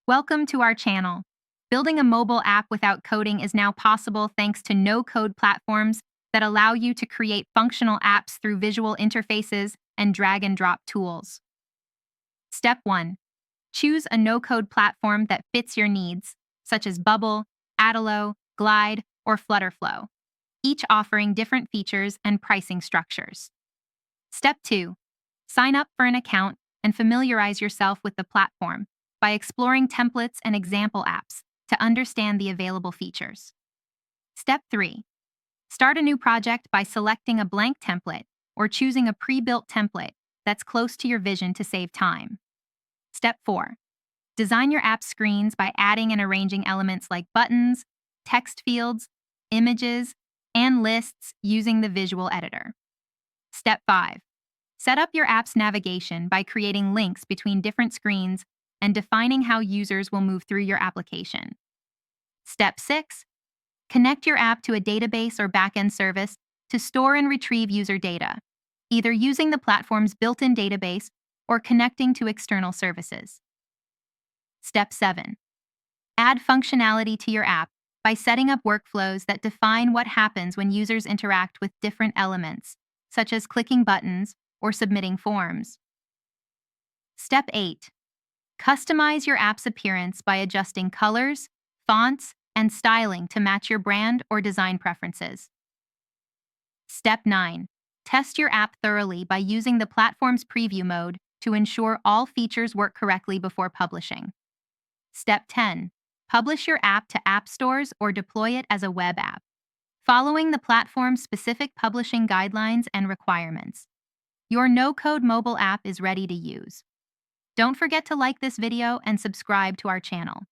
Welcome to our channel. Building a mobile app without coding is now possible thanks to no-code platforms that allow you to create functional apps through visual interfaces and drag-and-drop tools. Step 1. Choose a no-code platform that fits your needs, such as Bubble, Adalo, Glide, or Flutterflow, each offering different features and pricing structures. Step 2. Sign up for an account and familiarize yourself with the platform by exploring templates and example apps to understand the available features. Step 3. Start a new project by selecting a blank template or choosing a pre-built template that's close to your vision to save time. Step 4. Design your app screens by adding and arranging elements like buttons, text fields, images, and lists using the visual editor. Step 5. Set up your app's navigation by creating links between different screens and defining how users will move through your application. Step 6. Connect your app to a database or backend service to store and retrieve user data, either using the platform's built-in database or connecting to external services. Step 7. Add functionality to your app by setting up workflows that define what happens when users interact with different elements, such as clicking buttons or submitting forms. Step 8. Customize your app's appearance by adjusting colors, fonts, and styling to match your brand or design preferences. Step 9. Test your app thoroughly by using the platform's preview mode to ensure all features work correctly before publishing. Step 10. Publish your app to app stores or deploy it as a web app, following the platform's specific publishing guidelines and requirements. Your no-code mobile app is ready to use. Don't forget to like this video and subscribe to our channel.